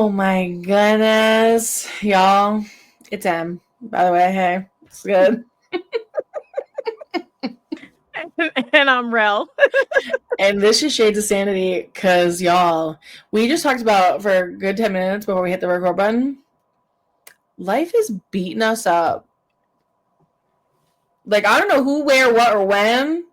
Oh my goodness, y'all. It's Em, by the way. Hey, it's good. And I'm Rell. And this is Shades of Sanity because, y'all, we just talked about for a good 10 minutes before we hit the record button. Life is beating us up. Like, I don't know who, where, what, or when.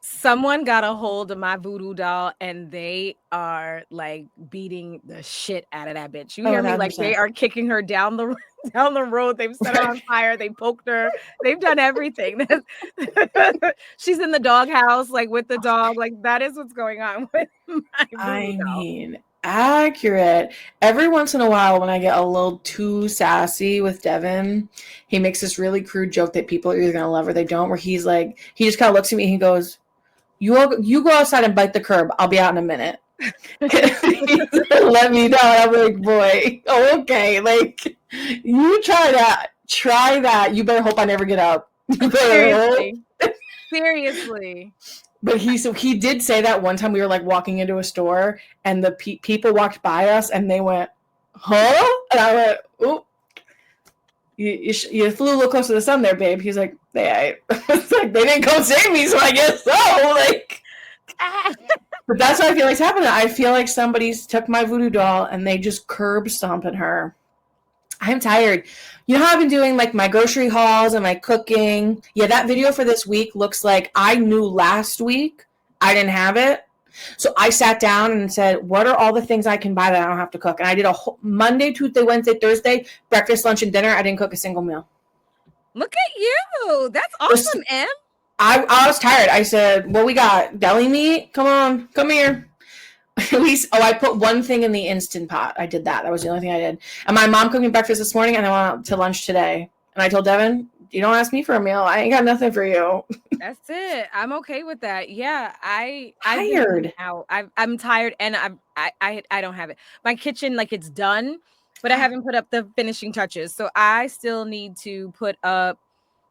Someone got a hold of my voodoo doll and they are like beating the shit out of that bitch. You Oh, hear me? Like 1,000%. they are kicking her down the down the road. They've set her on fire. They poked her. They've done everything. She's in the doghouse, like with the dog. Like that is what's going on with my voodoo I doll. mean, accurate. Every once in a while, when I get a little too sassy with Devin, he makes this really crude joke that people are either going to love or they don't, where he's like, he just kind of looks at me and he goes, you go outside and bite the curb. I'll be out in a minute. Let me know. I'm like, boy, oh, okay. Like, you try that. Try that. You better hope I never get up. Seriously. But he did say that one time we were like walking into a store and the people walked by us and they went, huh? And I went, oop. You flew a little close to the sun there, babe. He's like, it's like they didn't come save me, so I guess so. Like, but that's what I feel like's happening. I feel like somebody's took my voodoo doll and they just curb stomping her. I'm tired. You know how I've been doing like my grocery hauls and my cooking? Yeah, that video for this week looks like I knew last week I didn't have it. So I sat down and said, what are all the things I can buy that I don't have to cook? And I did a whole Monday, Tuesday, Wednesday, Thursday, breakfast, lunch, and dinner. I didn't cook a single meal. Look at you. That's awesome, Em. I was tired. I said, well, we got deli meat. Come on, come here. I put one thing in the Instant Pot. I did that. That was the only thing I did. And my mom cooked me breakfast this morning, and I went out to lunch today. And I told Devin, you don't ask me for a meal. I ain't got nothing for you. That's it. I'm okay with that. Yeah, I've Tired. been out. I'm tired, and I don't have it. My kitchen, like it's done, but I haven't put up the finishing touches. So I still need to put up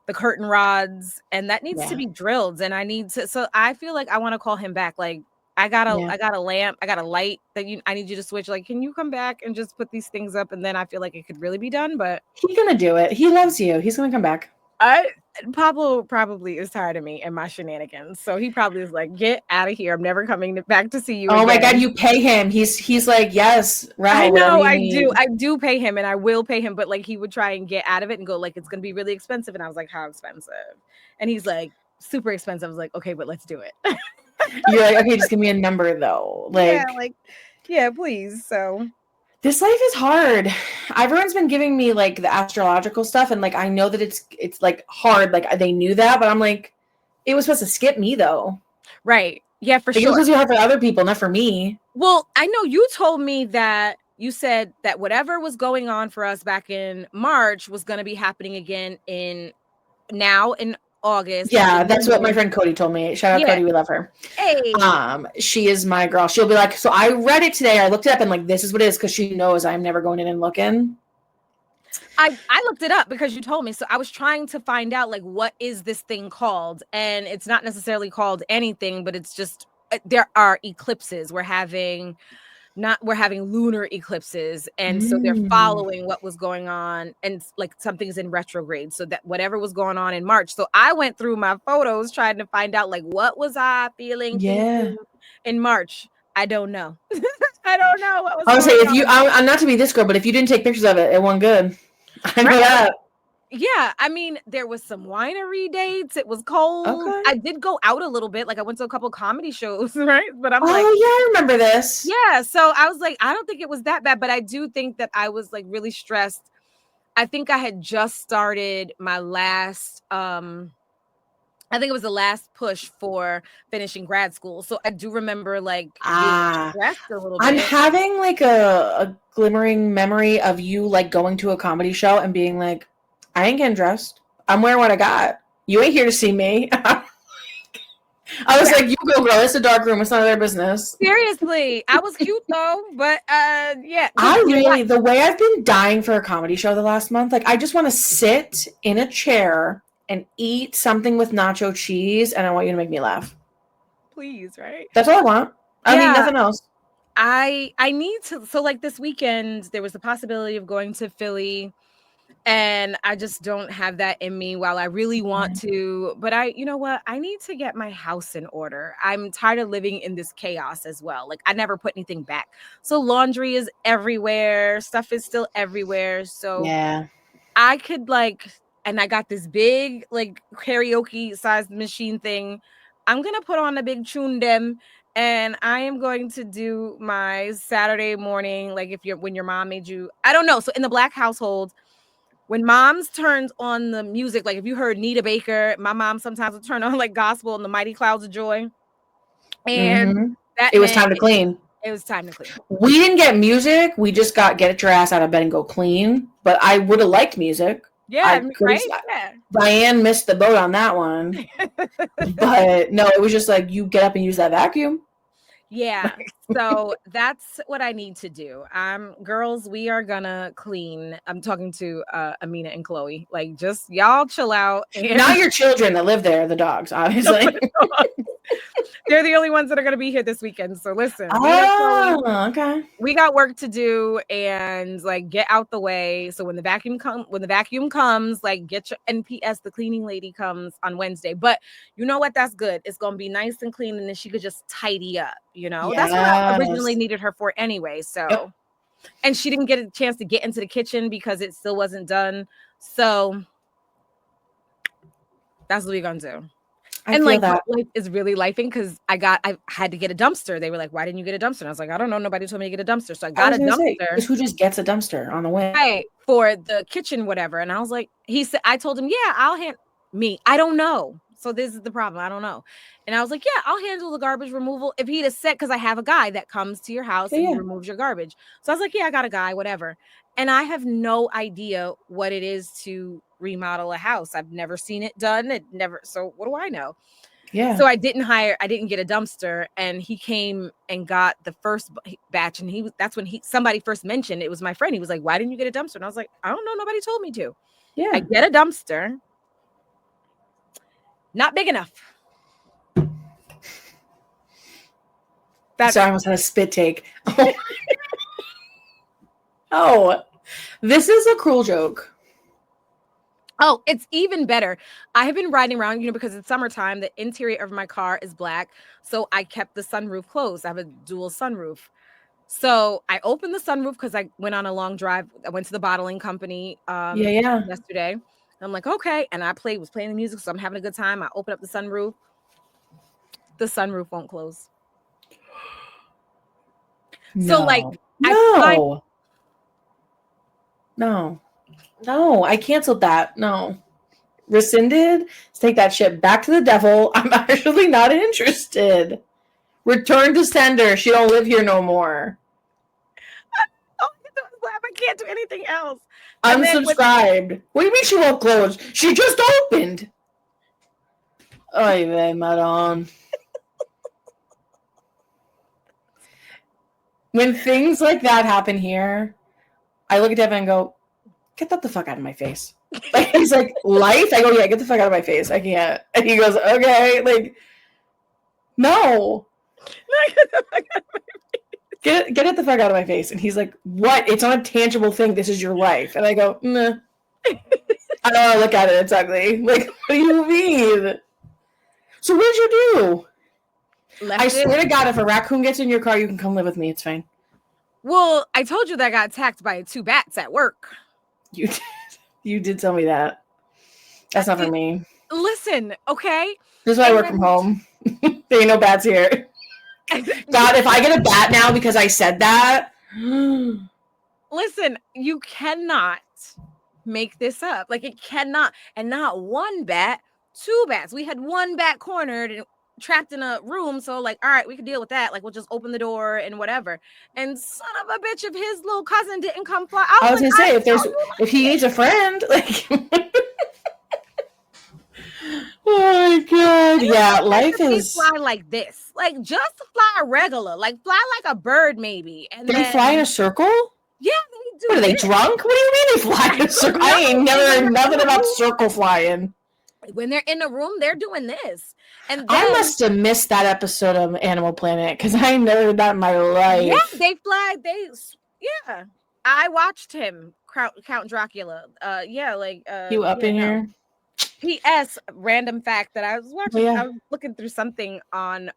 the curtain rods, and that needs to be drilled. And I need to. So I feel like I want to call him back. Like I got a lamp, I got a light that I need you to switch. Like, can you come back and just put these things up? And then I feel like it could really be done. But he's gonna do it. He loves you. He's gonna come back. Pablo probably is tired of me and my shenanigans, so he probably is like, "Get out of here! I'm never coming back to see you." Oh again. My god, you pay him. He's like, yes, Rell, I know, I need. do pay him, and I will pay him. But like, he would try and get out of it and go like, "It's gonna be really expensive," and I was like, "How expensive?" And he's like, "Super expensive." I was like, "Okay, but let's do it." You're like, okay, just give me a number though. Yeah, please. So. This life is hard. Everyone's been giving me like the astrological stuff, and like I know that it's like hard. Like they knew that, but I'm like, it was supposed to skip me though. Right. Yeah, for sure. It was supposed to be hard for other people, not for me. Well, I know you told me that you said that whatever was going on for us back in March was going to be happening again in August. Yeah, that's what my friend Cody told me. Shout out Cody, we love her. Hey. She is my girl. She'll be like, so I read it today. I looked it up and like this is what it is because she knows I'm never going in and looking. I looked it up because you told me. So I was trying to find out like what is this thing called? And it's not necessarily called anything, but it's just there are eclipses. We're having lunar eclipses, and so they're following what was going on, and like something's in retrograde, so that whatever was going on in March. So I went through my photos trying to find out like what was I feeling thinking in March. I don't know. I don't know what was I would say I'm not to be this girl, but if you didn't take pictures of it, it wasn't good. I know that. Yeah, I mean, there was some winery dates. It was cold. Okay. I did go out a little bit. Like I went to a couple of comedy shows, right? But I'm like, oh yeah, I remember this. Yeah, so I was like, I don't think it was that bad, but I do think that I was like really stressed. I think I had just started my last I think it was the last push for finishing grad school. So I do remember like being stressed a little bit. I'm having like a glimmering memory of you like going to a comedy show and being like, I ain't getting dressed. I'm wearing what I got. You ain't here to see me. I was like, you go, girl. It's a dark room. It's none of their business. Seriously. I was cute though, but yeah. The way I've been dying for a comedy show the last month, like I just want to sit in a chair and eat something with nacho cheese, and I want you to make me laugh. Please, right? That's all I want. I mean, nothing else. I need to. So like this weekend, there was the possibility of going to Philly, and I just don't have that in me. While I really want to, but you know what? I need to get my house in order. I'm tired of living in this chaos as well. Like I never put anything back, so laundry is everywhere. Stuff is still everywhere. So Yeah. I could like, and I got this big like karaoke sized machine thing. I'm gonna put on a big tune dem, and I am going to do my Saturday morning. Like if you're when your mom made you, I don't know. So in the Black household, when moms turned on the music, like if you heard Nita Baker, my mom sometimes would turn on like gospel and the Mighty Clouds of Joy, and Mm-hmm. that It was meant time to clean. it was time to clean. We didn't get music. We just got get your ass out of bed and go clean. But I would have liked music. Yeah, I could right. have. Yeah. Diane missed the boat on that one. But no, it was just like you get up and use that vacuum. Yeah. So that's what I need to do. Girls, we are gonna clean. I'm talking to Amina and Chloe. Like just y'all chill out. And Not your children that live there, the dogs, obviously. they're the only ones that are gonna be here this weekend. So listen, Oh, okay. we got work to do and like get out the way. So when the vacuum comes, like get your NPS, the cleaning lady comes on Wednesday. But you know what? That's good. It's gonna be nice and clean, and then she could just tidy up, you know. That's what I originally needed her for anyway. So and she didn't get a chance to get into the kitchen because it still wasn't done. So that's what we're gonna do. And like life is really lifing because I had to get a dumpster. They were like, "Why didn't you get a dumpster?" And I was like, "I don't know. Nobody told me to get a dumpster." So I got a dumpster. Who just gets a dumpster on the way? Right, for the kitchen, whatever. And I was like, I told him, "Yeah, I'll me. I don't know." So this is the problem. I don't know. And I was like, "Yeah, I'll handle the garbage removal." If he'd have said, because I have a guy that comes to your house and removes your garbage. So I was like, "Yeah, I got a guy, whatever." And I have no idea what it is to remodel a house. I've never seen it done. So what do I know? Yeah. So I didn't get a dumpster, and he came and got the first batch, and that's when somebody first mentioned it was my friend. He was like, "Why didn't you get a dumpster?" And I was like, "I don't know. Nobody told me to." Yeah. I get a dumpster. Not big enough. Sorry, I almost had a spit take. Oh, this is a cruel joke. Oh, it's even better. I have been riding around, because it's summertime. The interior of my car is black. So I kept the sunroof closed. I have a dual sunroof. So I opened the sunroof because I went on a long drive. I went to the bottling company yesterday. I'm like, okay. And I was playing the music. So I'm having a good time. I open up the sunroof. The sunroof won't close. No. So like, No, I canceled that. No. Rescinded? Let's take that shit back to the devil. I'm actually not interested. Return to sender. She don't live here no more. I can't do anything else. Unsubscribed. What do you mean she won't close? She just opened. Oy vey, madam. When things like that happen here, I look at Devin and go, "Get that the fuck out of my face." Like, he's like, "Life?" I go, "Yeah, get the fuck out of my face. I can't." And he goes, "Okay." Like, no. Get it the fuck out of my face. And he's like, "What? It's not a tangible thing. This is your life." And I go, "Nah." I don't want to look at it. It's ugly. Like, what do you mean? So what did you do? I swear to God, if a raccoon gets in your car, you can come live with me. It's fine. Well, I told you that I got attacked by 2 bats at work. You did tell me that. That's not for me. Listen, okay? This is why I work from home. There ain't no bats here. God, if I get a bat now because I said that. Listen, you cannot make this up. Like, it cannot. And not 1 bat, 2 bats. We had 1 bat cornered and trapped in a room. So, like, all right, we can deal with that. Like, we'll just open the door and whatever. And son of a bitch, if his little cousin didn't come fly. I was gonna say, if he needs a friend, like. Oh my God! Yeah, life is fly like this. Like, just fly regular, like fly like a bird, maybe. And they fly in a circle. Yeah, they do. What are they drunk? What do you mean they fly in a circle? I ain't never heard nothing about circle flying. When they're in a room, they're doing this. And I then must have missed that episode of Animal Planet because I never heard that in my life. yeah, they fly. Yeah. I watched him, Count Dracula. Yeah, like You up yeah, in no. here? P.S. Random fact that I was watching. Oh, yeah. I was looking through something on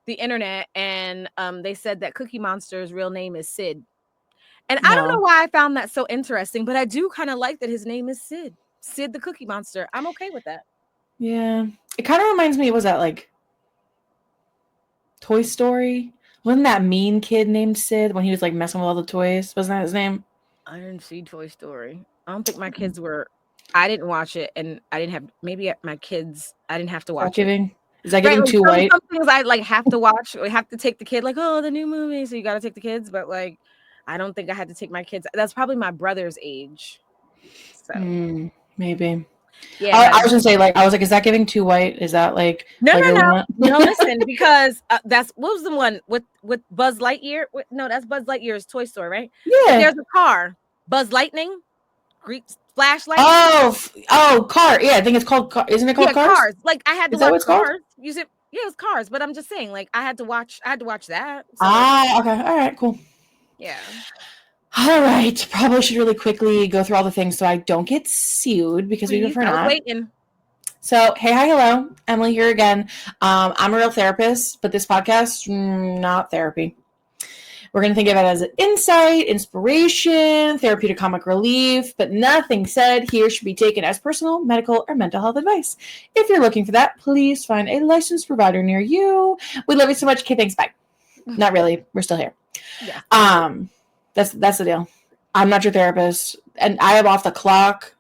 the internet, and they said that Cookie Monster's real name is Sid. And I don't know No. why I found that so interesting, but I do kind of like that his name is Sid. Sid the Cookie Monster. I'm okay with that. Yeah. It kind of reminds me, was that like Toy Story? Wasn't that mean kid named Sid when he was like messing with all the toys? Wasn't that his name? I didn't see Toy Story. I don't think my kids were. I didn't watch it, and I didn't have. Maybe my kids. I didn't have to watch it. Is that Right, giving like too white? some things I like have to watch. We have to take the kid. Like, oh, the new movie, so you got to take the kids. But like, I don't think I had to take my kids. That's probably my brother's age. So Maybe. yeah, I was gonna say, like, I was like, is that giving too white? Is that like no. no? Listen, because that's what was the one with Buzz Lightyear? No, that's Buzz Lightyear's Toy Story, right? Yeah. But there's a car, Buzz Lightning, Greek flashlight. Oh, car. Yeah, I think it's called. Isn't it called Cars? Like I had to watch Cars. Use it. Yeah, it was Cars. But I'm just saying, like I had to watch that. So, okay. All right. Cool. Yeah. All right. Probably should really quickly go through all the things so I don't get sued because we prefer not. Waiting. So, hey, hi, hello. Emily here again. I'm a real therapist, but this podcast, not therapy. We're going to think of it as an insight, inspiration, therapeutic comic relief, but nothing said here should be taken as personal, medical, or mental health advice. If you're looking for that, please find a licensed provider near you. We love you so much. Okay, thanks. Bye. Not really. We're still here. Yeah. That's the deal. I'm not your therapist, and I am off the clock.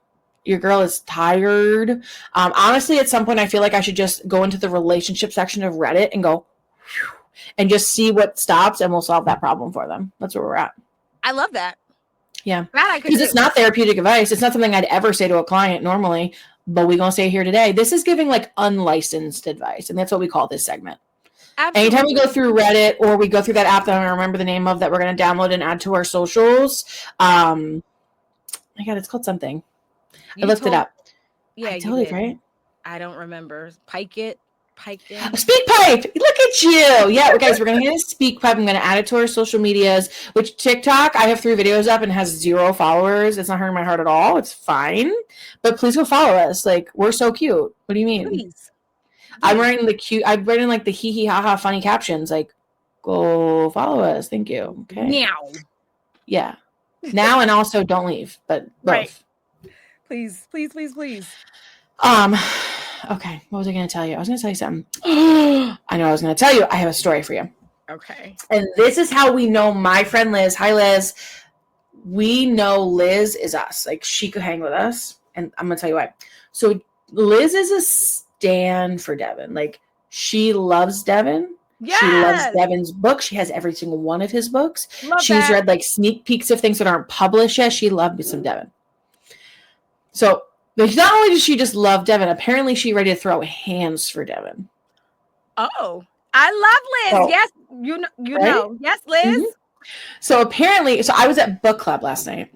Your girl is tired. Honestly, at some point, I feel like I should just go into the relationship section of Reddit and go, whew, and just see what stops, and we'll solve that problem for them. That's where we're at. I love that. Yeah. Because it's not therapeutic advice. It's not something I'd ever say to a client normally, but we're going to say it here today. This is giving like unlicensed advice, and that's what we call this segment. Absolutely. Anytime we go through Reddit or we go through that app that I don't remember the name of that we're going to download and add to our socials, my God, it's called something. I looked it up. Yeah, I told it, right? I don't remember. Pike it. Speak Pipe. Look at you. Yeah, guys, we're going to hit a Speak Pipe. I'm going to add it to our social medias, which TikTok, I have 3 videos up and has 0 followers. It's not hurting my heart at all. It's fine. But please go follow us. Like, we're so cute. What do you mean? Please. I'm writing like the hee hee ha ha funny captions. Like, go follow us. Thank you. Okay. Meow. Yeah. Now and also don't leave, but both. Right. Please. Okay. What was I going to tell you? I was going to tell you something. I know I was going to tell you. I have a story for you. Okay. And this is how we know my friend Liz. Hi, Liz. We know Liz is us. Like, she could hang with us. And I'm going to tell you why. So Liz is a stan for Devin. Like, she loves Devin. Yes! She loves Devin's book. She has every single one of his books. She's read like sneak peeks of things that aren't published yet. She loved me some Devin. So not only does she just love Devin, apparently she's ready to throw hands for Devin. Oh, I love Liz. Yes, you know. Yes, Liz. Mm-hmm. So apparently, I was at book club last night.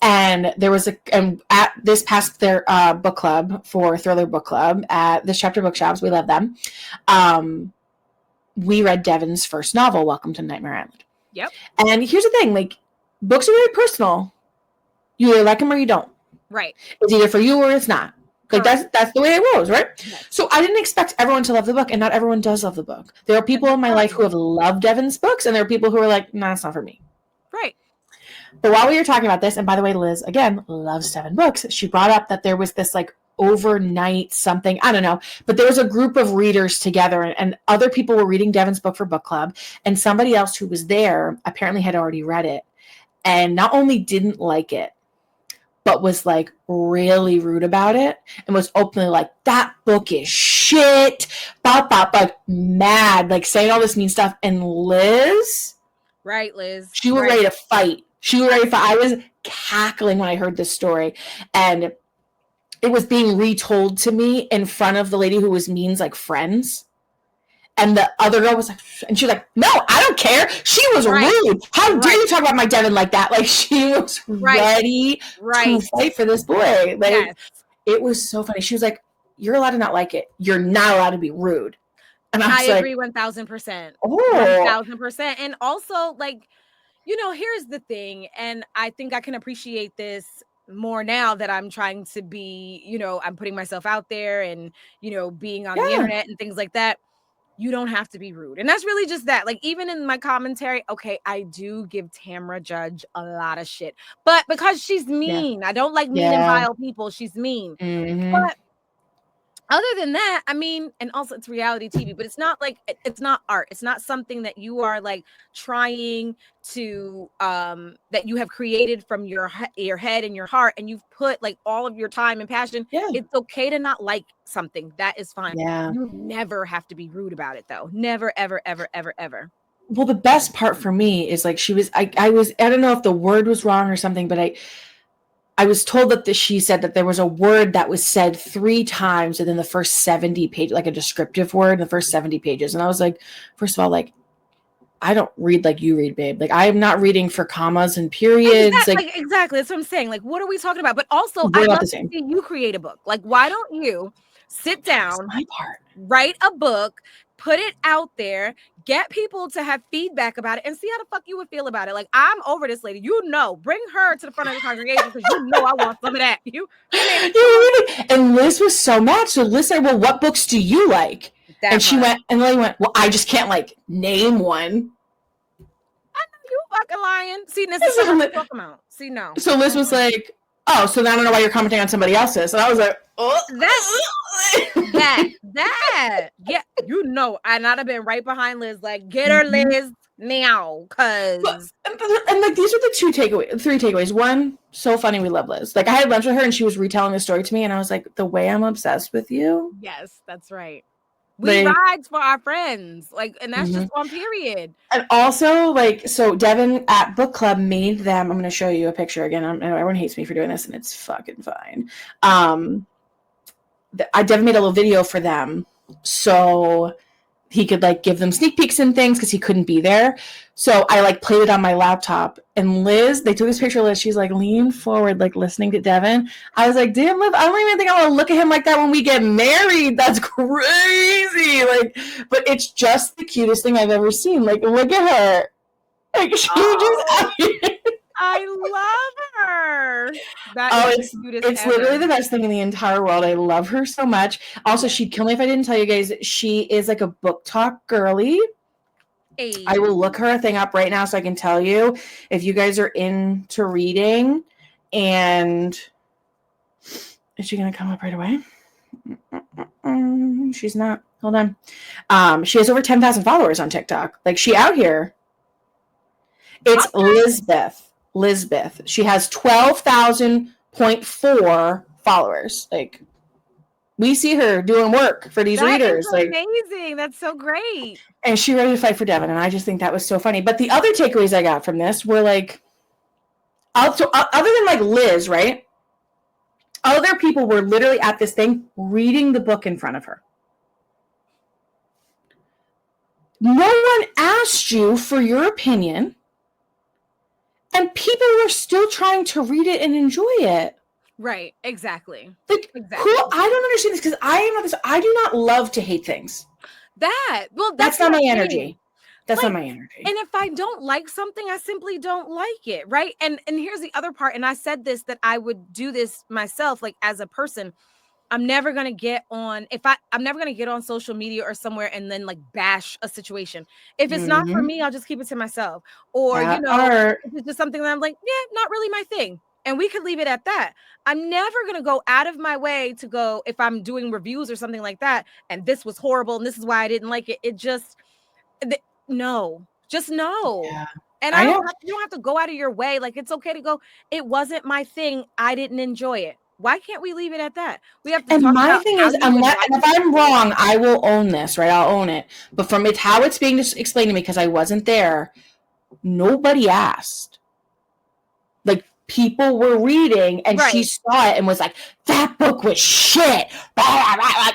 And there was at this past their book club for Thriller Book Club at This Chapter Bookshops. We love them. We read Devin's first novel, Welcome to Nightmare Island. Yep. And here's the thing, like, books are very personal. You either like them or you don't. Right. It's either for you or it's not. Like, that's the way it goes, right? Yes. So I didn't expect everyone to love the book, and not everyone does love the book. There are people in my life who have loved Devin's books, and there are people who are like, nah, it's not for me. Right. But while we were talking about this, and by the way, Liz, again, loves Devin books, she brought up that there was this, like, overnight something, I don't know, but there was a group of readers together, and other people were reading Devin's book for book club, and somebody else who was there apparently had already read it, and not only didn't like it, but was like really rude about it, and was openly like, that book is shit, like mad, like saying all this mean stuff. And Liz, right, Liz, she was ready to fight. I was cackling when I heard this story, and it was being retold to me in front of the lady who was Mean's like friends. And the other girl was like, and she was like, no, I don't care. She was rude. How dare you talk about my Devin like that? Like, she was ready to fight for this boy. Like, It was so funny. She was like, "You're allowed to not like it. You're not allowed to be rude." And I was like, agree 1000%. "Oh, 1000%. And also, like, you know, here's the thing, and I think I can appreciate this more now that I'm trying to be, you know, I'm putting myself out there and, you know, being on the yeah, internet and things like that. You don't have to be rude. And that's really just that. Like, even in my commentary, okay, I do give Tamra Judge a lot of shit, but because she's yeah, mean, I don't like mean and yeah." vile people. She's mean. Mm-hmm. But other than that, I mean, and also it's reality TV, but it's not like it's not art. It's not something that you are like trying to that you have created from your head and your heart, and you've put like all of your time and passion. Yeah, It's okay to not like something. That is fine. yeah. You never have to be rude about it though. Never, ever, ever, ever, ever. Well, the best part for me is like she was. I don't know if the word was wrong or something, but I was told that she said that there was a word that was said 3 times within the first 70 pages, like a descriptive word in the first 70 pages. And I was like, first of all, like, I don't read like you read, babe. Like, I am not reading for commas and periods. Exactly, Like, like, exactly. That's what I'm saying. Like, what are we talking about? But also, we're I'd not love the to same. see you create a book. Like, why don't you sit That was down, my part. write a book, put it out there, get people to have feedback about it, and see how the fuck you would feel about it. Like, I'm over this lady. You know, bring her to the front of the congregation because you know I want some of that. You man, And Liz was so mad. So Liz said, well, what books do you like? that And she part. went, and Lily went, well, I just can't like name one. You fucking lying. See, this is what I'm talking about. See, no. So Liz was like, oh, so now I don't know why you're commenting on somebody else's. And I was like, oh. That. Yeah, you know, and I'd have been right behind Liz, like, get her, Liz, now, because. And like, these are the 3 takeaways. One, so funny, we love Liz. Like, I had lunch with her and she was retelling the story to me, and I was like, the way I'm obsessed with you. Yes, that's right. We Like, rides for our friends, like, and that's just mhm. on period. And also, like, so Devin at book club made them. I'm going to show you a picture again. Everyone hates me for doing this, and it's fucking fine. Devin made a little video for them, so he could like give them sneak peeks and things because he couldn't be there. So I like played it on my laptop, and Liz, they took this picture of Liz. She's like leaned forward, like listening to Devin. I was like, damn, Liv, I don't even think I want to look at him like that when we get married. That's crazy. Like, but it's just the cutest thing I've ever seen. Like, look at her. Like, she just I love her. That is the cutest it's ever. literally the best thing in the entire world. I love her so much. Also, she'd kill me if I didn't tell you guys. She is like a book talk girly. Hey. I will look her thing up right now so I can tell you if you guys are into reading. And is she going to come up right away? She's not. Hold on. She has over 10,000 followers on TikTok. Like, she out here. It's Lisbeth. She has 12,000.4 followers. Like, we see her doing work for these readers. That is amazing. That's so great. And she's ready to fight for Devin. And I just think that was so funny. But the other takeaways I got from this were like, so other than like Liz, right? Other people were literally at this thing reading the book in front of her. No one asked you for your opinion. And people were still trying to read it and enjoy it. Right. Exactly. Like, exactly. I don't understand this because I am not this. I do not love to hate things. That's not my energy. That's not my energy. And if I don't like something, I simply don't like it. Right. And here's the other part. And I said this, that I would do this myself, like as a person. I'm never going to get on I'm never going to get on social media or somewhere and then like bash a situation. If it's not for me, I'll just keep it to myself. Or, if it's just something that I'm like, yeah, not really my thing. And we could leave it at that. I'm never going to go out of my way to go, if I'm doing reviews or something like that, and this was horrible and this is why I didn't like it. It just, no, just no. Yeah. And you don't have to go out of your way. Like, it's okay to go, it wasn't my thing. I didn't enjoy it. Why can't we leave it at that? We have to. And my thing is, if I'm wrong, I will own this, right? I'll own it. But from how it's being explained to me, because I wasn't there, nobody asked. Like, people were reading, and she saw it and was like, "That book was shit." Like,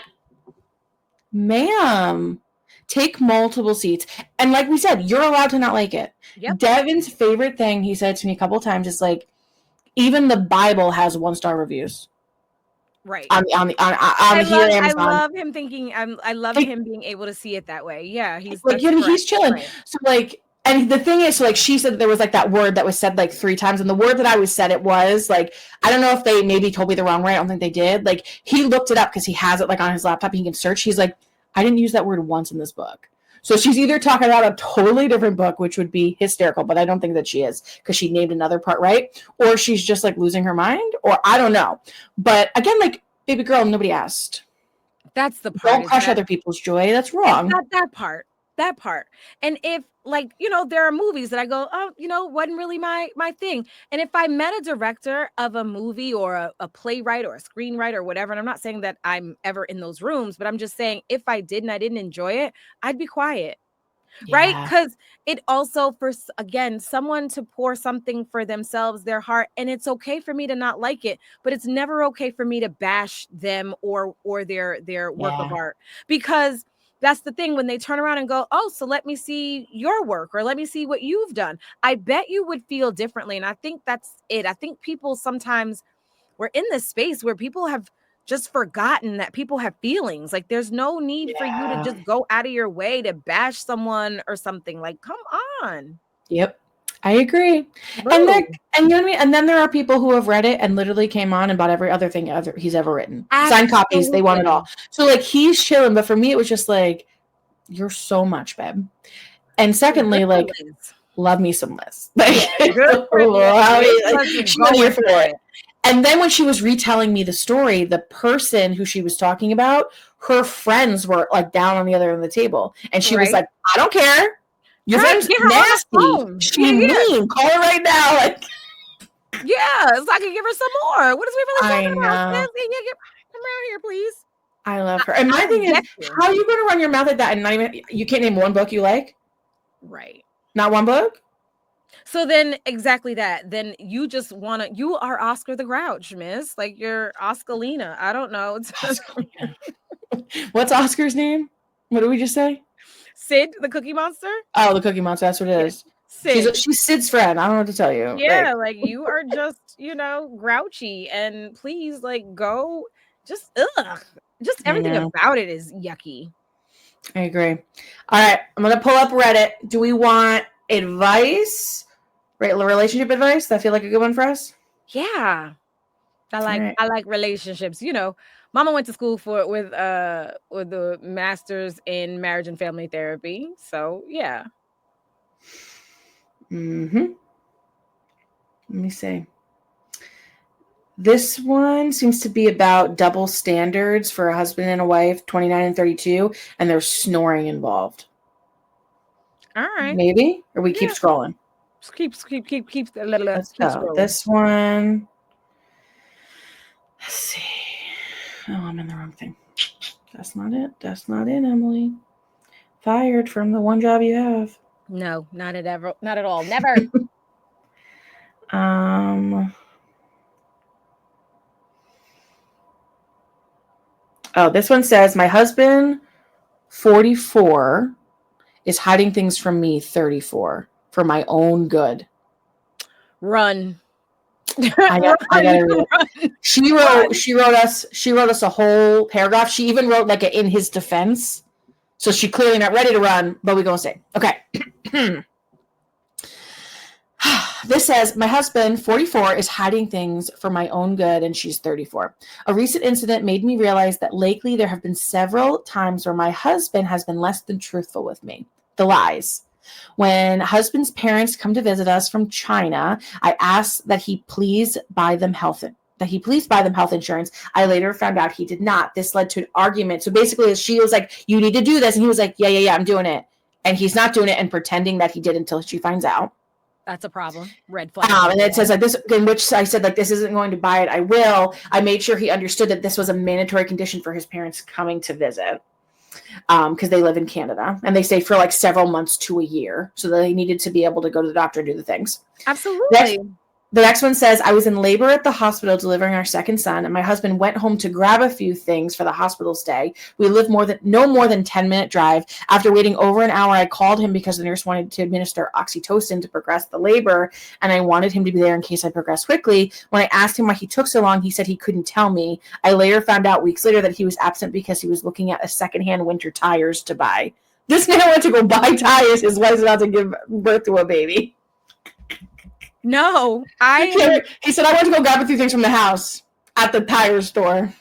ma'am, take multiple seats. And like we said, you're allowed to not like it. Yep. Devin's favorite thing, he said to me a couple of times, is like, even the Bible has 1-star reviews. Right. On here I Amazon. love him thinking. I love him being able to see it that way. Yeah, Like, that's correct. he's chilling. Right. So like, and the thing is, so like, she said there was like that word that was said like 3 times, and the word that I was said, it was like, I don't know if they maybe told me the wrong way. I don't think they did. Like, he looked it up because he has it like on his laptop. He can search. He's like, I didn't use that word once in this book. So she's either talking about a totally different book, which would be hysterical, but I don't think that she is, because she named another part right, or she's just like losing her mind, or I don't know. But again, like, baby girl, nobody asked. That's the part. Don't crush other people's joy. That's wrong. That part. That part. And if, like, there are movies that I go, oh, wasn't really my thing. And if I met a director of a movie or a playwright or a screenwriter or whatever, and I'm not saying that I'm ever in those rooms, but I'm just saying if I did and I didn't enjoy it, I'd be quiet. Right? Yeah. Because it also, for again, someone to pour something for themselves, their heart, and it's okay for me to not like it, but it's never okay for me to bash them or their work of art, because that's the thing. When they turn around and go, oh, so let me see your work, or let me see what you've done, I bet you would feel differently. And I think that's it. I think people sometimes, we're in this space where people have just forgotten that people have feelings. Like, there's no need for you to just go out of your way to bash someone or something. Like, come on. Yep. I agree. And then, and you know what I mean? And then there are people who have read it and literally came on and bought every other thing he's ever written. Signed copies, they want it all. So like, he's chilling, but for me it was just like, you're so much, babe. And secondly, like, love me some Liz. Like, here for it. And then when she was retelling me the story, the person who she was talking about, her friends were like down on the other end of the table. And she was like, I don't care. Your friend's nasty. She mean. Call her right now. Like, yeah, so I can give her some more. What is we really talking about? Come around here, please. I love her. And my thing is, how are you going to run your mouth at that and not even, you can't name one book you like? Right. Not one book? So then exactly that. Then you just want to, you are Oscar the Grouch, miss. Like, you're Oscarina. I don't know. What's Oscar's name? What did we just say? Sid, the Cookie Monster? Oh, the Cookie Monster. That's what it is. Sid. She's Sid's friend. I don't know what to tell you. Yeah, like you are just, grouchy. And please, like, go, just everything about it is yucky. I agree. All right. I'm going to pull up Reddit. Do we want advice? Relationship advice? That feel like a good one for us? Yeah. I like relationships. Mama went to school with the master's in marriage and family therapy. So yeah. Let me see. This one seems to be about double standards for a husband and a wife, 29 and 32, and there's snoring involved. All right. Maybe? Or we keep scrolling? Just keep Let's go. This one. Let's see. Oh, I'm in the wrong thing. That's not it. That's not it, Emily. Fired from the one job you have. No, not at all. Never. Oh, this one says, my husband, 44, is hiding things from me, 34, for my own good. Run. I gotta read it. She wrote us a whole paragraph. She even wrote like in his defense. So she clearly not ready to run, but we're gonna say, okay. This says, my husband, 44, is hiding things for my own good, and she's 34. A recent incident made me realize that lately there have been several times where my husband has been less than truthful with me. The lies. When husband's parents come to visit us from China, I asked that he please buy them health insurance. I later found out he did not. This led to an argument. So basically, she was like, you need to do this. And he was like, yeah, I'm doing it. And he's not doing it and pretending that he did until she finds out. That's a problem. Red flag. And it says like this, in which I said, like, this isn't going to buy it. I will. I made sure he understood that this was a mandatory condition for his parents coming to visit. Because they live in Canada and they stay for like several months to a year. So they needed to be able to go to the doctor and do the things. Absolutely. The next one says, I was in labor at the hospital delivering our second son, and my husband went home to grab a few things for the hospital stay. We lived no more than 10-minute drive. After waiting over an hour, I called him because the nurse wanted to administer oxytocin to progress the labor, and I wanted him to be there in case I progressed quickly. When I asked him why he took so long, he said he couldn't tell me. I later found out weeks later that he was absent because he was looking at a secondhand winter tires to buy. This man went to go buy tires. His wife's about to give birth to a baby. No, He said, I went to go grab a few things from the house at the tire store.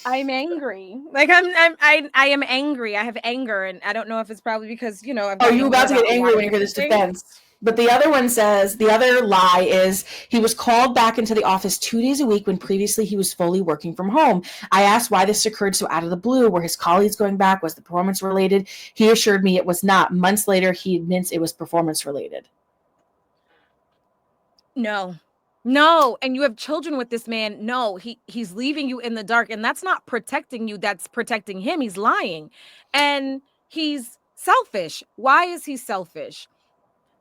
I'm angry. Like I am angry. I have anger, and I don't know if it's probably because you about to get angry when you hear this defense. But the other one says, the other lie is he was called back into the office 2 days a week when previously he was fully working from home. I asked why this occurred so out of the blue. Were his colleagues going back? Was the performance related? He assured me it was not. Months later, he admits it was performance related. No, and you have children with this man. No, he's leaving you in the dark, and that's not protecting you. That's protecting him. He's lying, and he's selfish. Why is he selfish?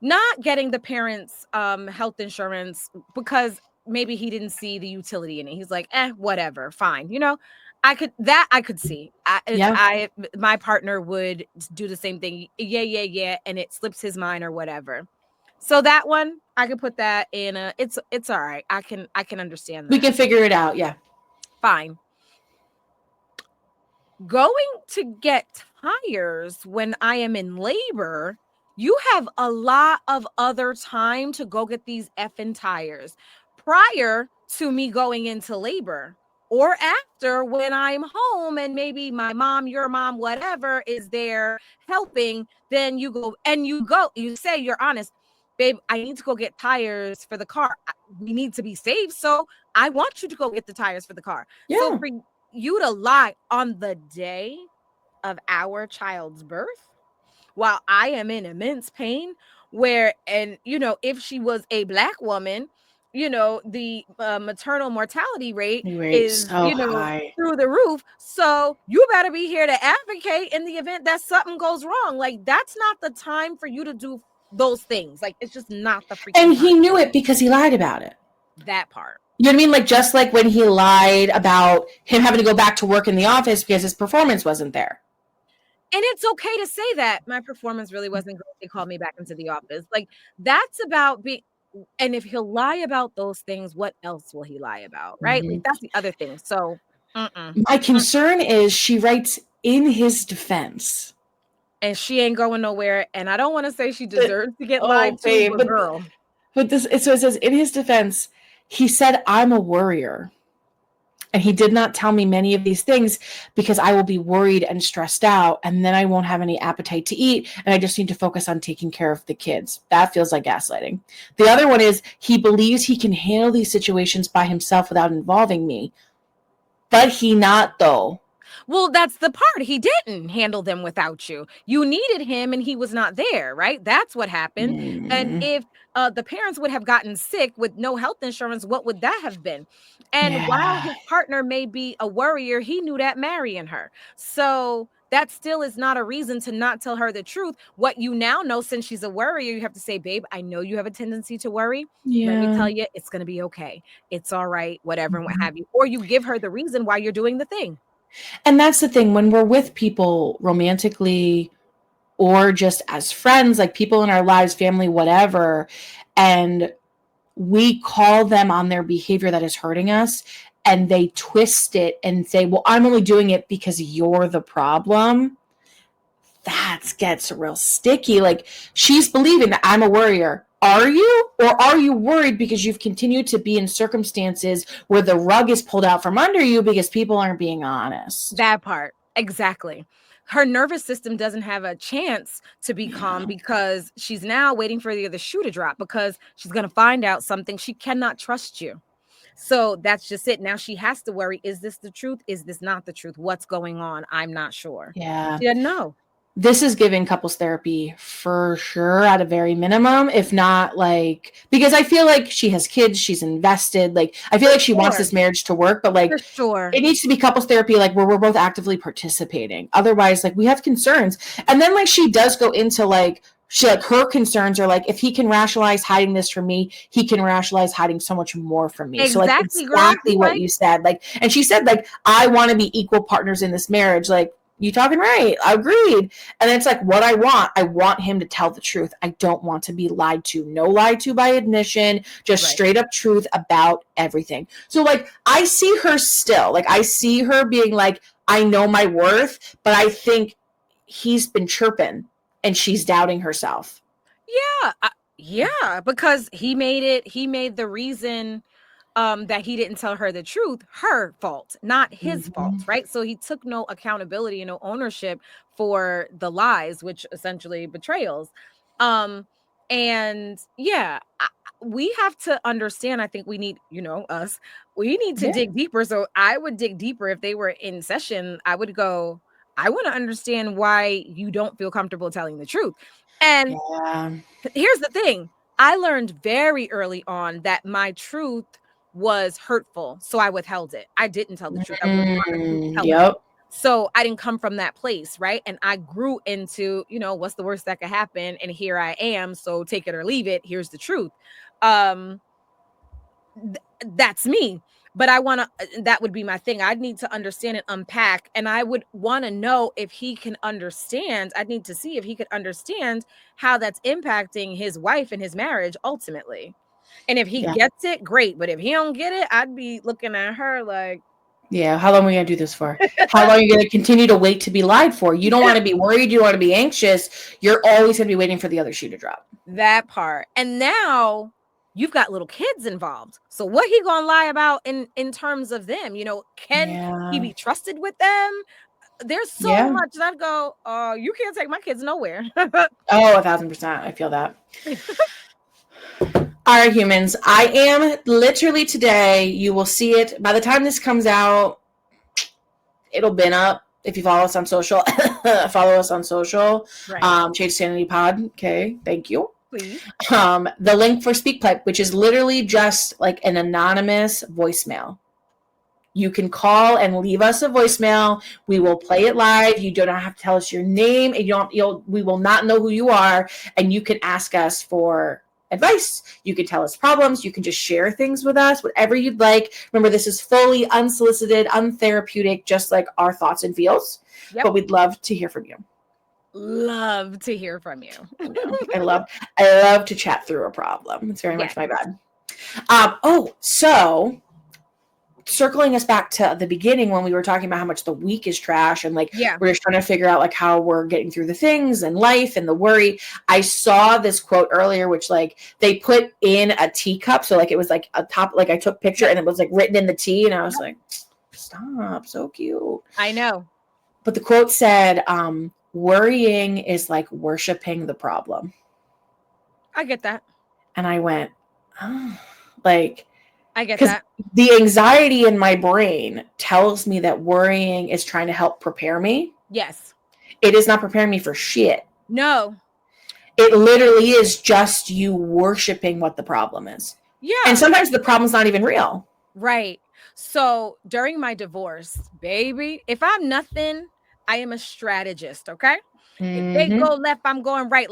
Not getting the parents' health insurance because maybe he didn't see the utility in it. He's like, whatever, fine. I could see. My partner would do the same thing. Yeah, and it slips his mind or whatever. So that one, I could put that in it's all right. I can understand that. We can figure it out. Yeah. Fine. Going to get tires when I am in labor, you have a lot of other time to go get these effing tires prior to me going into labor or after when I'm home and maybe my mom, your mom, whatever is there helping. Then you say you're honest. Babe, I need to go get tires for the car. We need to be safe. So I want you to go get the tires for the car. Yeah. So for you to lie on the day of our child's birth, while I am in immense pain, if she was a Black woman, the maternal mortality rate is, high. through the roof. So you better be here to advocate in the event that something goes wrong. Like, that's not the time for you to do those things. Like, it's just not the freaking And he time. knew it because he lied about it. That part. You know what I mean? Like, just like when he lied about him having to go back to work in the office because his performance wasn't there. And it's okay to say that my performance really wasn't great. They called me back into the office. Like, that's about being. And if he'll lie about those things, what else will he lie about? Right? Mm-hmm. Like, that's the other thing. So my concern is she writes in his defense. And she ain't going nowhere. And I don't want to say she deserves to get lied to, but girl. But so it says, in his defense, he said, I'm a worrier. And he did not tell me many of these things because I will be worried and stressed out, and then I won't have any appetite to eat, and I just need to focus on taking care of the kids. That feels like gaslighting. The other one is he believes he can handle these situations by himself without involving me. But he not, though. Well, that's the part. He didn't handle them without you. You needed him and he was not there, right? That's what happened. Mm-hmm. And if the parents would have gotten sick with no health insurance, what would that have been? And while his partner may be a worrier, he knew that marrying her. So that still is not a reason to not tell her the truth. What you now know, since she's a worrier, you have to say, babe, I know you have a tendency to worry. Yeah. Let me tell you, it's going to be okay. It's all right, whatever, and what have you. Or you give her the reason why you're doing the thing. And that's the thing, when we're with people romantically or just as friends, like people in our lives, family, whatever, and we call them on their behavior that is hurting us, and they twist it and say, well, I'm only doing it because you're the problem. That gets real sticky. Like, she's believing that I'm a worrier. Are you? Or are you worried because you've continued to be in circumstances where the rug is pulled out from under you because people aren't being honest? That part. Exactly. Her nervous system doesn't have a chance to be calm because she's now waiting for the shoe to drop, because she's going to find out something. She cannot trust you. So that's just it. Now she has to worry. Is this the truth? Is this not the truth? What's going on? I'm not sure. Yeah. She doesn't know. This is giving couples therapy for sure at a very minimum, if not like, because I feel like she has kids, she's invested. Like, I feel like she wants this marriage to work, but like, it needs to be couples therapy, like where we're both actively participating. Otherwise, like, we have concerns. And then like, she does go into like she like her concerns are like, if he can rationalize hiding this from me, he can rationalize hiding so much more from me. So like Exactly, girl. exactly what you said. Like, and she said like, I want to be equal partners in this marriage. Like, you talking right? I agreed. And it's like what I want him to tell the truth. I don't want to be lied to. No lied to by admission, just Right. straight up truth about everything. So like I see her still. Like I see her being like, I know my worth, but I think he's been chirping and she's doubting herself. Yeah, because he made the reason that he didn't tell her the truth her fault, not his fault, right? So he took no accountability and no ownership for the lies, which essentially betrayals. And yeah, we have to understand. I think we need, us, we need to dig deeper. So I would dig deeper if they were in session. I would go, I want to understand why you don't feel comfortable telling the truth. And here's the thing. I learned very early on that my truth was hurtful, so I withheld it. I didn't tell the truth. I wouldn't want to tell it. So I didn't come from that place, right? And I grew into, what's the worst that could happen? And here I am. So take it or leave it. Here's the truth. That's me. But that would be my thing. I'd need to understand and unpack. And I would want to know if he can understand. I'd need to see if he could understand how that's impacting his wife and his marriage ultimately. And if he gets it, great. But if he don't get it, I'd be looking at her like, yeah, how long are we going to do this for? How long are you going to continue to wait to be lied for? You don't want to be worried. You don't want to be anxious. You're always going to be waiting for the other shoe to drop. That part. And now you've got little kids involved. So what he going to lie about in terms of them? Can he be trusted with them? There's so much that I'd go, you can't take my kids nowhere. 1,000%. I feel that. All right, humans. I am literally today. You will see it by the time this comes out. It'll been up. If you follow us on social, follow us on social. Right. Change Sanity Pod. Okay, thank you. Please. The link for SpeakPipe, which is literally just like an anonymous voicemail. You can call and leave us a voicemail. We will play it live. You do not have to tell us your name. And we will not know who you are. And you can ask us for advice. You can tell us problems. You can just share things with us, whatever you'd like. Remember, this is fully unsolicited, untherapeutic, just like our thoughts and feels. Yep. But we'd love to hear from you. Love to hear from you. I love to chat through a problem. It's very much my bad. So circling us back to the beginning when we were talking about how much the week is trash and we're just trying to figure out like how we're getting through the things and life and the worry. I saw this quote earlier, which they put in a teacup. So it was a top, I took a picture and it was written in the tea and I was like, stop, so cute. I know. But the quote said, worrying is like worshiping the problem. I get that. And I went, I get that. The anxiety in my brain tells me that worrying is trying to help prepare me. Yes. It is not preparing me for shit. No. It literally is just you worshiping what the problem is. Yeah. And sometimes the problem's not even real. Right. So during my divorce, baby, if I'm nothing, I am a strategist, okay? If they go left, I'm going right.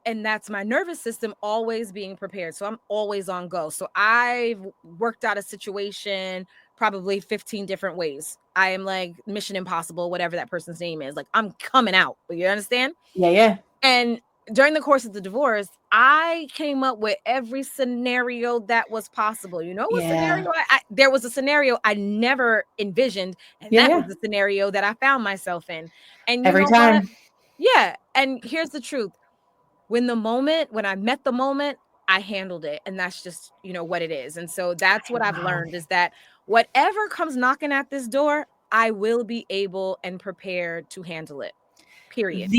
And that's my nervous system always being prepared. So I'm always on go. So I've worked out a situation probably 15 different ways. I am like Mission Impossible, whatever that person's name is. I'm coming out. You understand? Yeah. And during the course of the divorce, I came up with every scenario that was possible. You know what scenario? There was a scenario I never envisioned. And that was the scenario that I found myself in. And every time. What? Yeah. And here's the truth. When I met the moment, I handled it. And that's just, what it is. And so that's what I've learned is that whatever comes knocking at this door, I will be able and prepared to handle it. Period.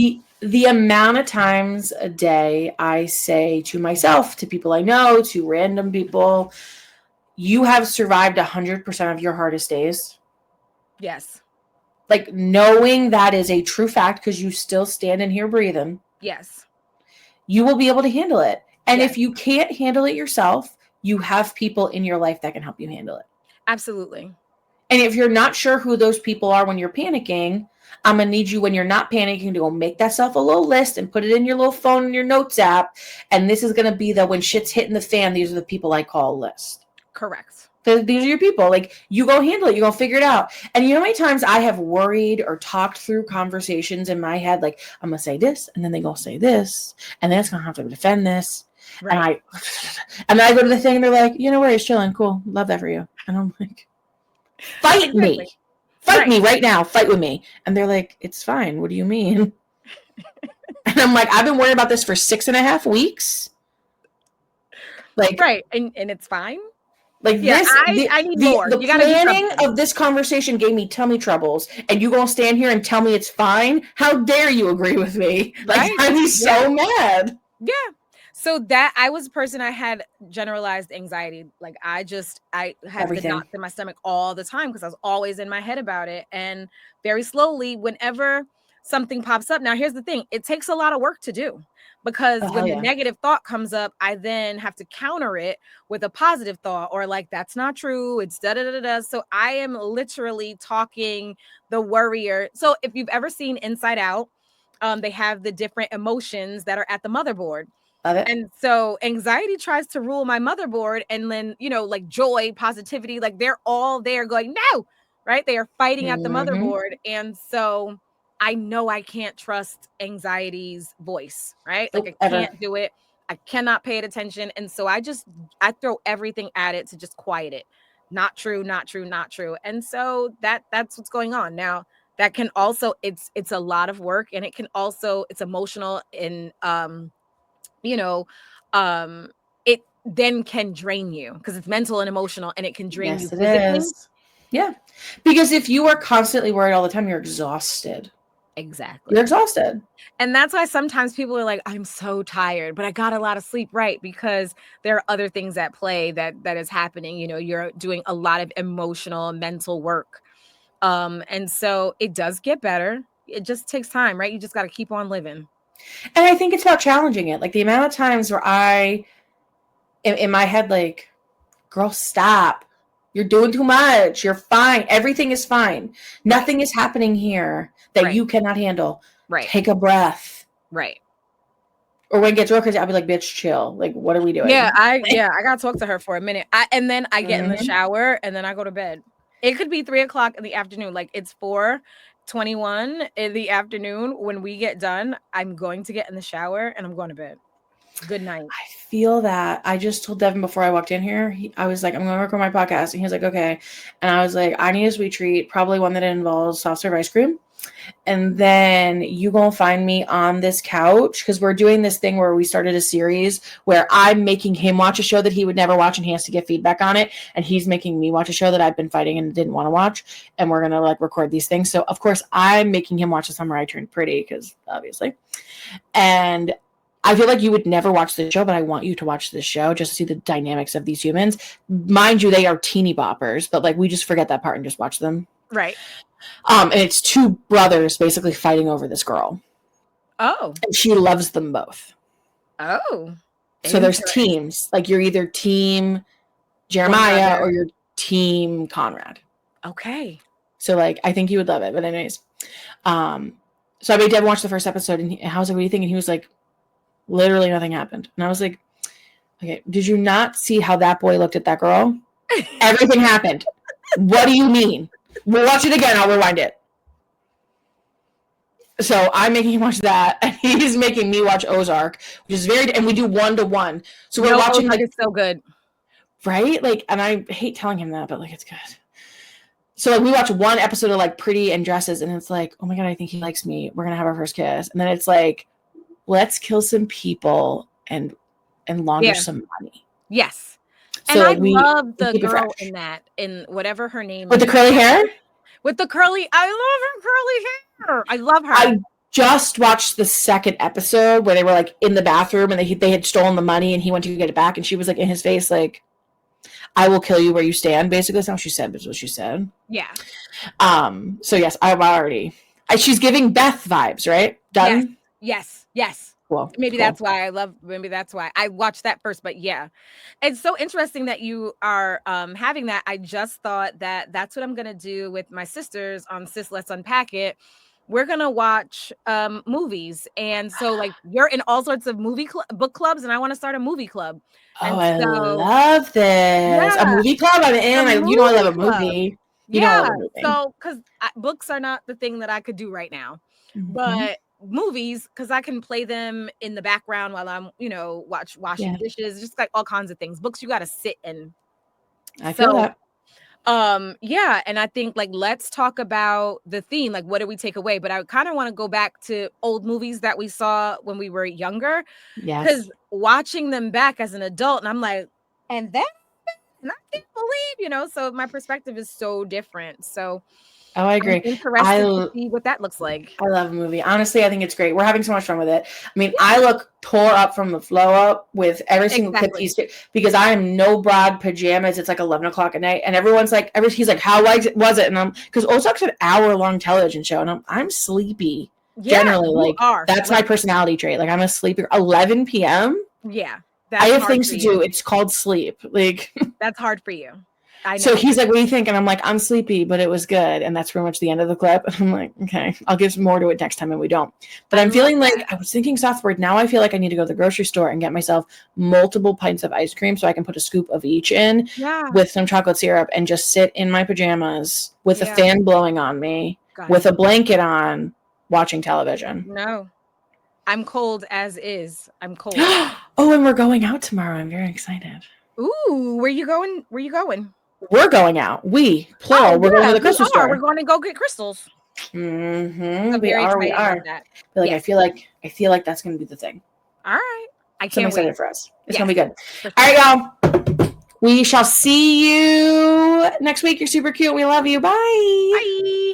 The amount of times a day I say to myself, to people I know, to random people, you have survived 100% of your hardest days. Yes. Knowing that is a true fact because you still stand in here breathing. Yes. You will be able to handle it. And if you can't handle it yourself, you have people in your life that can help you handle it. Absolutely. And if you're not sure who those people are when you're panicking, I'm going to need you when you're not panicking to go make that self a little list and put it in your little phone in your notes app. And this is going to be when shit's hitting the fan, these are the people I call list. Correct. These are your people. Like, you go handle it. You go figure it out. And you know how many times I have worried or talked through conversations in my head, like, I'm going to say this, and then they go say this, and then it's going to have to defend this. Right. And then I go to the thing, and they're like, you know what? It's chilling. Cool. Love that for you. And I'm like, fight me. Fight me right now. Fight with me. And they're like, it's fine. What do you mean? And I'm like, I've been worried about this for 6.5 weeks. Like, right. And it's fine. Like, this, I need more. The planning of this conversation gave me tummy troubles, and you gonna stand here and tell me it's fine? How dare you agree with me? Like, I'd be so mad. Yeah. So that I was a person, I had generalized anxiety. Like, I had the knots in my stomach all the time because I was always in my head about it. And very slowly, whenever something pops up, now here's the thing, it takes a lot of work to do. Because when the negative thought comes up, I then have to counter it with a positive thought, or like, that's not true. It's da da da da. So I am literally talking the worrier. So if you've ever seen Inside Out, they have the different emotions that are at the motherboard. And so anxiety tries to rule my motherboard, and then, like joy, positivity, like they're all there going, no, right? They are fighting at the motherboard. And so I know I can't trust anxiety's voice, right? Like, I can't do it. I cannot pay it attention. And so I throw everything at it to just quiet it. Not true, not true, not true. And so that's what's going on. Now, that can also, it's a lot of work, and it can also, it's emotional, and, it then can drain you because it's mental and emotional, and it can drain you physically. Yeah. Because if you are constantly worried all the time, you're exhausted. Exactly. You're exhausted. And that's why sometimes people are like, I'm so tired, but I got a lot of sleep, right? Because there are other things at play that is happening. You're doing a lot of emotional, mental work. And so it does get better. It just takes time, right? You just got to keep on living. And I think it's about challenging it. Like, the amount of times where I, in my head, like, girl, stop. You're doing too much. You're fine. Everything is fine. Nothing is happening here that you cannot handle. Right. Take a breath. Right. Or when it gets real crazy, I'll be like, bitch, chill. Like, what are we doing? Yeah, I got to talk to her for a minute. And then I get in the shower, and then I go to bed. It could be 3:00 in the afternoon. Like, it's 4:21 in the afternoon. When we get done, I'm going to get in the shower, and I'm going to bed. Good night. I feel that. I just told Devin before I walked in here, I was like, I'm going to record my podcast. And he was like, okay. And I was like, I need a sweet treat, probably one that involves soft serve ice cream. And then you gonna find me on this couch, because we're doing this thing where we started a series where I'm making him watch a show that he would never watch, and he has to get feedback on it. And he's making me watch a show that I've been fighting and didn't want to watch. And we're gonna record these things. So of course I'm making him watch The Summer I Turned Pretty, because obviously. And I feel like you would never watch this show, but I want you to watch this show just to see the dynamics of these humans. Mind you, they are teeny boppers, but we just forget that part and just watch them. Right. And it's two brothers basically fighting over this girl. Oh. And she loves them both. Oh. So there's teams. Like, you're either team Jeremiah or you're team Conrad. Okay. So I think you would love it. But anyways. So I made Deb watch the first episode, and I was like, what do you think? And he was like, literally nothing happened. And I was like, okay, did you not see how that boy looked at that girl? Everything happened. What do you mean? We'll watch it again. I'll rewind it. So I'm making him watch that, and he's making me watch Ozark, which is and we do 1-to-1. So we're watching. Ozark is so good, right? And I hate telling him that, but it's good. So we watch one episode of Pretty and Dresses, and it's like, oh my god, I think he likes me. We're gonna have our first kiss, and then it's like, let's kill some people and launder some money. Yes. And so I love the girl in that, in whatever her name with the curly hair. With the curly, I love her curly hair. I love her. I just watched the second episode where they were in the bathroom, and they had stolen the money, and he went to get it back, and she was in his face I will kill you where you stand. Basically, that's not what she said, but it's what she said. Yeah. So yes, I'm already. She's giving Beth vibes, right? Done. Yes. Cool. Maybe that's why I watched that first, but yeah, it's so interesting that you are having that. I just thought that that's what I'm going to do with my sisters on Sis Let's Unpack It. we're gonna watch movies. And so like you're in all sorts of book clubs, and I want to start a movie club. Oh, And I so love this. A yeah, movie club? I'm a in. You know I love movie a club. movie. You know I Yeah. love a movie. So because books are not the thing that I could do right now, Mm-hmm. but movies, because I can play them in the background while I'm, washing dishes, just like all kinds of things. Books you got to sit in. I feel So that. yeah, and I think like let's talk about the theme, like what did we take away? But I kind of want to go back to old movies that we saw when we were younger, Yes. because watching them back as an adult, and I'm like, and then and I can't believe, so my perspective is so different. So Oh, I I'm agree. interested to see what that looks like. I love a movie. Honestly, I think it's great. We're having so much fun with it. I mean, Yeah, I look tore up from the flow up with every single clip exactly. because I am no broad pajamas. It's like 11 o'clock at night, and everyone's like, he's like, how was it? And I'm because Ozark's an hour-long television show, and I'm sleepy. Yeah, Generally, you like are. that's my personality trait. Like I'm a sleeper. 11 p.m. Yeah, I that's have hard things for to you. do. It's called sleep. Like That's hard for you. I so know. he's like, what do you think? And I'm like, I'm sleepy, but it was good. And that's pretty much the end of the clip. And I'm like, okay, I'll give some more to it next time. And we don't. But I I'm love feeling that. like I was thinking software. Now I feel like I need to go to the grocery store and get myself multiple pints of ice cream so I can put a scoop of each in Yeah. with some chocolate syrup and just sit in my pajamas with a Yeah. fan blowing on me, with a blanket on, watching television. No, I'm cold as is. I'm cold. Oh, and we're going out tomorrow. I'm very excited. Ooh, where you going? Where you going? We're going out. We, plural. Oh, We're going to yeah, the we grocery are. We're store. going to go get crystals. Mm-hmm. I'm We very are. We excited about are. that. Like Yeah. I feel like that's gonna be the thing. All right. I So I'm can't excited wait. for us. It's Yes, gonna be good. for sure. All right, y'all. We shall see you next week. You're super cute. We love you. Bye. Bye.